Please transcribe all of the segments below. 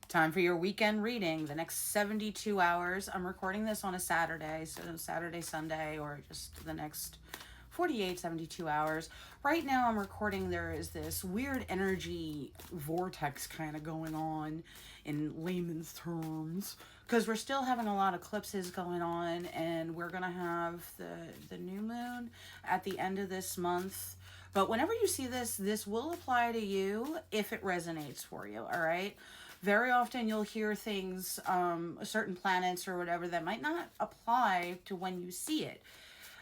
Time for your weekend reading, the next 72 hours. I'm recording this on a Saturday, so Saturday, Sunday, or just the next 48, 72 hours. Right now I'm recording, there is this weird energy vortex kind of going on in layman's terms, because we're still having a lot of eclipses going on, and we're going to have the new moon at the end of this month. But whenever you see this, this will apply to you if it resonates for you, all right? Very often you'll hear things, certain planets or whatever, that might not apply to when you see it.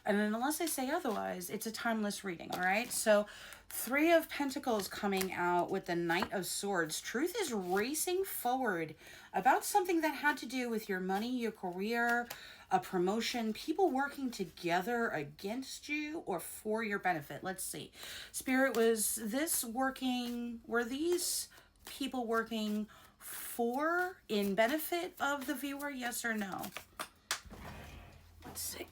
And then unless I say otherwise, it's a timeless reading, all right? So 3 of Pentacles coming out with the Knight of Swords. Truth is racing forward about something that had to do with your money, your career, a promotion, people working together against you or for your benefit. Let's see. Spirit, were these people working for, in benefit of the viewer? Yes or no? Let's see.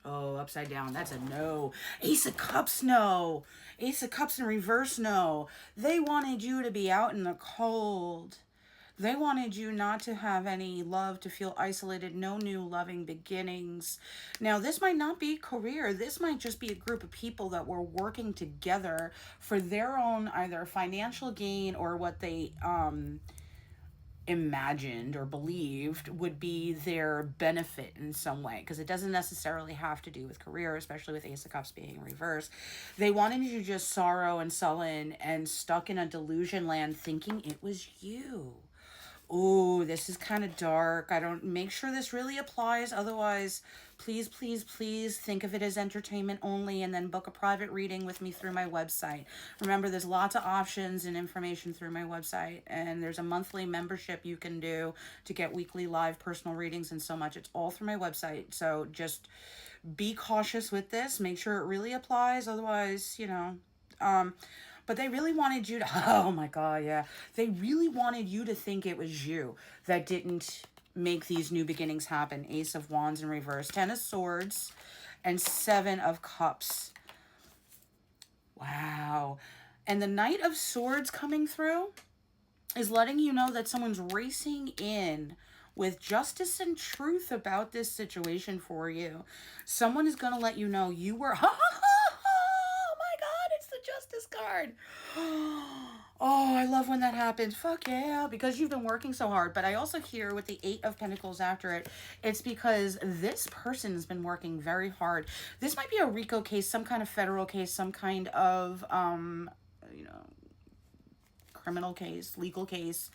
Oh, upside down. That's a no. Ace of Cups, no. Ace of Cups in reverse, no. They wanted you to be out in the cold. They wanted you not to have any love, to feel isolated, no new loving beginnings. Now, this might not be career. This might just be a group of people that were working together for their own either financial gain or what they imagined or believed would be their benefit in some way, because it doesn't necessarily have to do with career, especially with Ace of Cups being reversed. They wanted you just sorrow and sullen and stuck in a delusion land thinking it was you. Ooh, this is kind of dark. Make sure this really applies. Otherwise, please, please, please think of it as entertainment only, and then book a private reading with me through my website. Remember, there's lots of options and information through my website, and there's a monthly membership you can do to get weekly live personal readings and so much. It's all through my website. So just be cautious with this. Make sure it really applies. Otherwise, but they really wanted you to, oh my God, yeah. They really wanted you to think it was you that didn't make these new beginnings happen. Ace of Wands in reverse, 10 of Swords, and 7 of Cups. Wow. And the Knight of Swords coming through is letting you know that someone's racing in with justice and truth about this situation for you. Someone is going to let you know you were, Justice card. Oh, I love when that happens. Fuck yeah, because you've been working so hard. But I also hear with the 8 of Pentacles after it, it's because this person's been working very hard. This might be a RICO case, some kind of federal case, some kind of criminal case, legal case.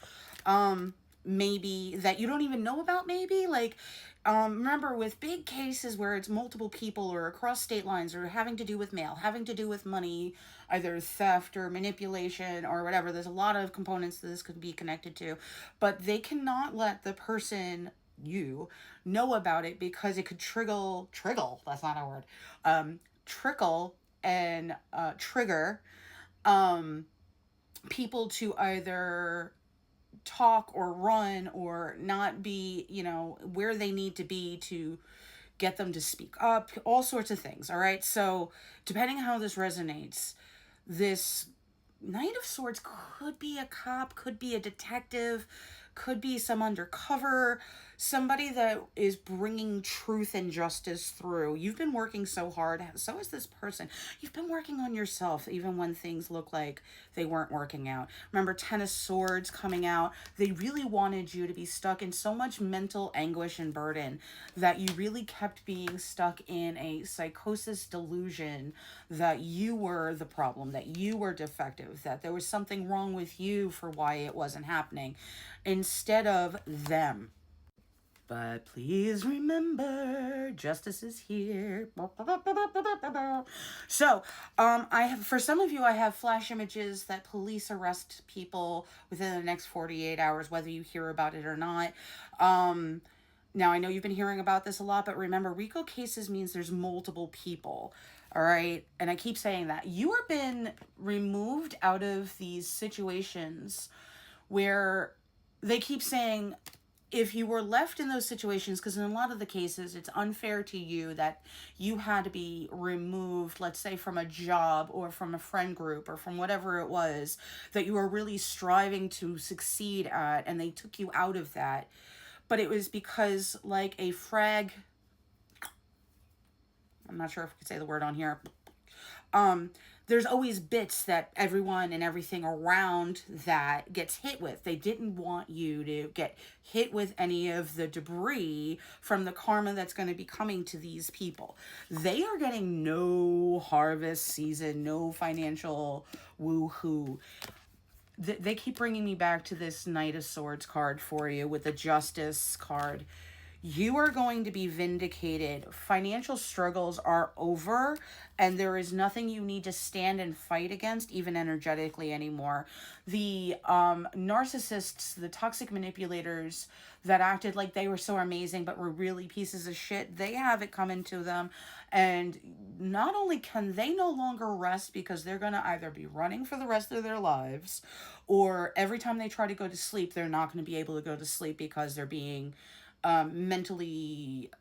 Maybe that you don't even know about, maybe like remember with big cases where it's multiple people or across state lines or having to do with mail, having to do with money, either theft or manipulation or whatever, there's a lot of components that this could be connected to, but they cannot let the person you know about it because it could trickle, that's not a word, trickle and trigger people to either talk or run or not be, where they need to be to get them to speak up, all sorts of things. All right. So depending on how this resonates, this Knight of Swords could be a cop, could be a detective, could be some undercover, somebody that is bringing truth and justice through. You've been working so hard. So is this person. You've been working on yourself even when things look like they weren't working out. Remember, 10 of Swords coming out. They really wanted you to be stuck in so much mental anguish and burden that you really kept being stuck in a psychosis delusion that you were the problem, that you were defective, that there was something wrong with you for why it wasn't happening, instead of them. But please remember, justice is here. So, for some of you, I have flash images that police arrest people within the next 48 hours, whether you hear about it or not. Now, I know you've been hearing about this a lot, but remember, RICO cases means there's multiple people, all right? And I keep saying that. You have been removed out of these situations where they keep saying if you were left in those situations, because in a lot of the cases, it's unfair to you that you had to be removed, let's say from a job or from a friend group or from whatever it was that you were really striving to succeed at, and they took you out of that. But it was because, like a frag, I'm not sure if I could say the word on here, there's always bits that everyone and everything around that gets hit with. They didn't want you to get hit with any of the debris from the karma that's going to be coming to these people. They are getting no harvest season, no financial woohoo. They keep bringing me back to this Knight of Swords card for you with the Justice card. You are going to be vindicated. Financial struggles are over, and there is nothing you need to stand and fight against, even energetically, anymore. The narcissists, the toxic manipulators that acted like they were so amazing but were really pieces of shit, they have it coming to them. And not only can they no longer rest because they're going to either be running for the rest of their lives, or every time they try to go to sleep, they're not going to be able to go to sleep because they're being mentally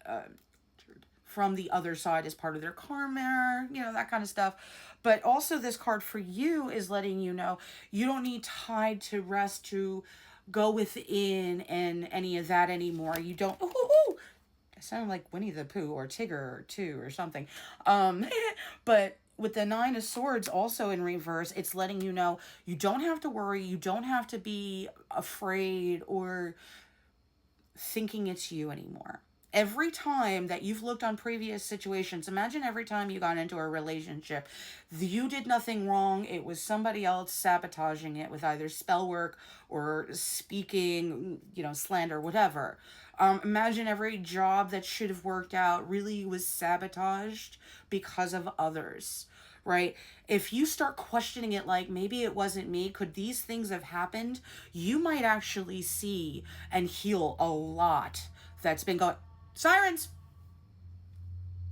from the other side as part of their karma, you know, that kind of stuff. But also this card for you is letting you know you don't need tide to rest to go within and any of that anymore. You don't, I sound like Winnie the Pooh or Tigger too or something. But with the Nine of Swords also in reverse, it's letting you know you don't have to worry, you don't have to be afraid or thinking it's you anymore. Every time that you've looked on previous situations, imagine every time you got into a relationship, you did nothing wrong. It was somebody else sabotaging it with either spell work or speaking, you know, slander, whatever. Imagine every job that should have worked out really was sabotaged because of others, right? If you start questioning it like, maybe it wasn't me, could these things have happened? You might actually see and heal a lot that's been going. Sirens!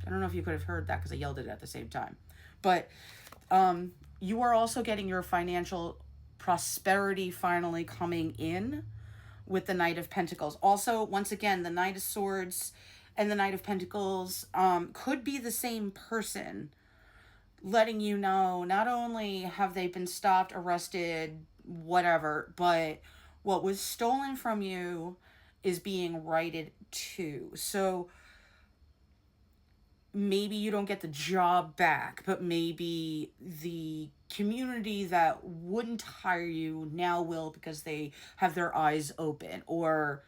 I don't know if you could have heard that because I yelled it at the same time. But you are also getting your financial prosperity finally coming in with the Knight of Pentacles. Also, once again, the Knight of Swords and the Knight of Pentacles could be the same person, letting you know not only have they been stopped, arrested, whatever, but what was stolen from you is being righted too. So maybe you don't get the job back, but maybe the community that wouldn't hire you now will because they have their eyes open. Or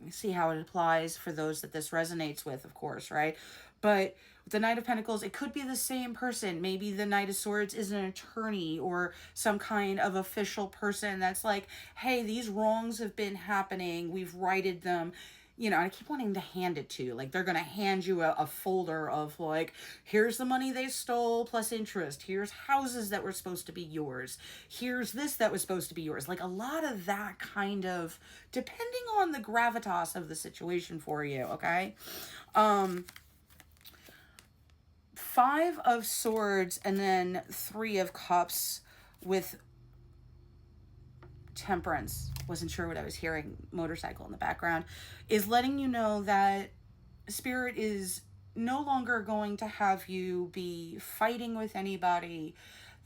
see how it applies for those that this resonates with, of course, right? But with the Knight of Pentacles, it could be the same person. Maybe the Knight of Swords is an attorney or some kind of official person that's like, hey, these wrongs have been happening. We've righted them. You know, I keep wanting to hand it to you. Like, they're going to hand you a folder of, like, here's the money they stole plus interest. Here's houses that were supposed to be yours. Here's this that was supposed to be yours. Like, a lot of that kind of, depending on the gravitas of the situation for you, okay? Five of Swords and then Three of Cups with Temperance. Wasn't sure what I was hearing. Motorcycle in the background. Is letting you know that Spirit is no longer going to have you be fighting with anybody.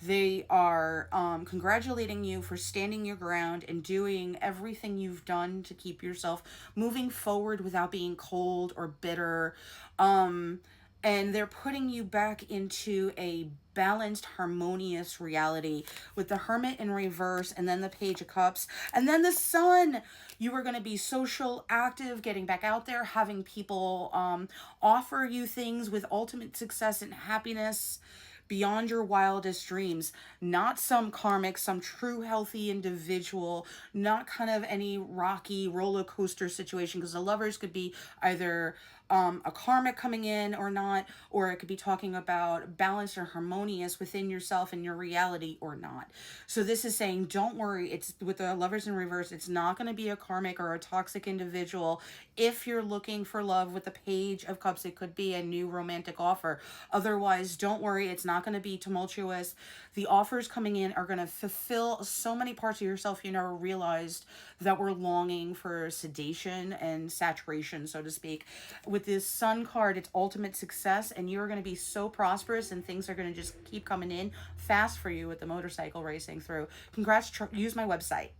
They are congratulating you for standing your ground and doing everything you've done to keep yourself moving forward without being cold or bitter. And they're putting you back into a balanced, harmonious reality with the Hermit in reverse and then the Page of Cups and then the Sun. You are going to be social, active, getting back out there, having people offer you things with ultimate success and happiness beyond your wildest dreams. Not some karmic, some true healthy individual, not kind of any rocky roller coaster situation, because the Lovers could be either a karmic coming in or not, or it could be talking about balance or harmonious within yourself and your reality or not. So this is saying, don't worry, it's with the lovers in reverse, it's not going to be a karmic or a toxic individual. If you're looking for love with the page of cups, it could be a new romantic offer. Otherwise, don't worry, it's not going to be tumultuous. The offers coming in are going to fulfill so many parts of yourself you never realized that were longing for sedation and saturation, so to speak. With this sun card, it's ultimate success, and you're going to be so prosperous, and things are going to just keep coming in fast for you with the motorcycle racing through. Congrats. Use my website.